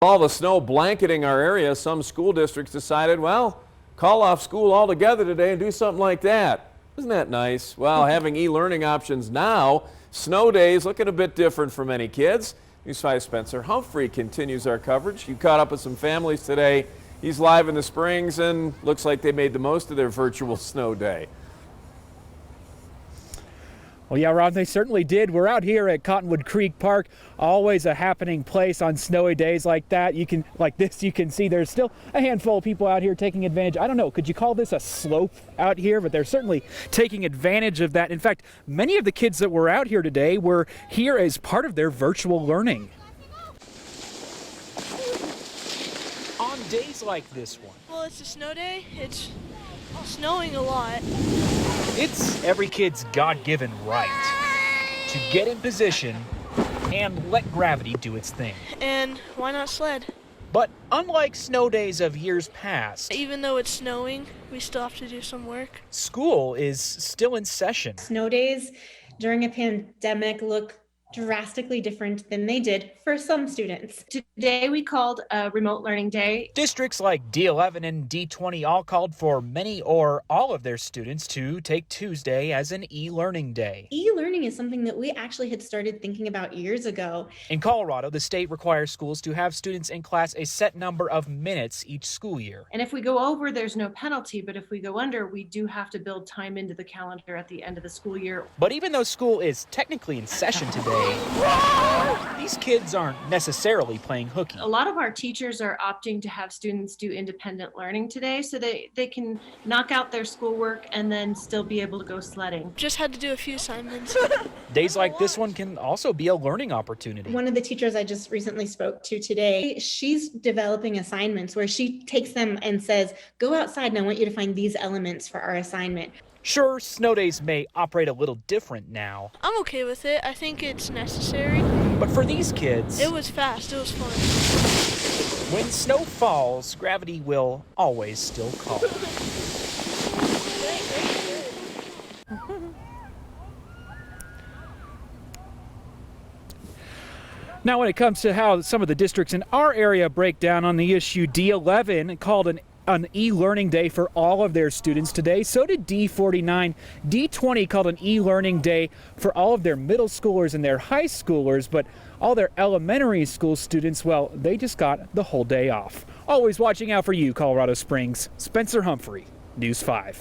All the snow blanketing our area, some school districts decided, well, call off school altogether today and do something like that. Isn't that nice? Well, having e-learning options now, snow days looking a bit different for many kids. News 5's Spencer Humphrey continues our coverage. You caught up with some families today. He's live in the Springs and looks like they made the most of their virtual snow day. Well, yeah, Rob, they certainly did. We're out here at Cottonwood Creek Park, always a happening place on snowy days like that. You can see there's still a handful of people out here taking advantage. I don't know, could you call this a slope out here? But they're certainly taking advantage of that. In fact, many of the kids that were out here today were here as part of their virtual learning. On days like this one. Well, it's a snow day. It's snowing a lot. It's every kid's God-given right to get in position and let gravity do its thing. And why not sled? But unlike snow days of years past, even though it's snowing, we still have to do some work. School is still in session. Snow days during a pandemic look drastically different than they did for some students. Today we called a remote learning day. Districts like D11 and D20 all called for many or all of their students to take Tuesday as an e-learning day. E-learning is something that we actually had started thinking about years ago. In Colorado, the state requires schools to have students in class a set number of minutes each school year. And if we go over, there's no penalty, but if we go under, we do have to build time into the calendar at the end of the school year. But even though school is technically in session today, these kids aren't necessarily playing hooky. A lot of our teachers are opting to have students do independent learning today so they can knock out their schoolwork and then still be able to go sledding. Just had to do a few assignments. Days like this one can also be a learning opportunity. One of the teachers I just recently spoke to today, she's developing assignments where she takes them and says, go outside and I want you to find these elements for our assignment. Sure, snow days may operate a little different now. I'm okay with it. I think it's necessary. But for these kids, it was fast. It was fun. When snow falls, gravity will always still call. Now, when it comes to how some of the districts in our area break down on the issue, D11 called an e-learning day for all of their students today. So did D49. D20 called an e-learning day for all of their middle schoolers and their high schoolers, but all their elementary school students, well, they just got the whole day off. Always watching out for you, Colorado Springs. Spencer Humphrey, News 5.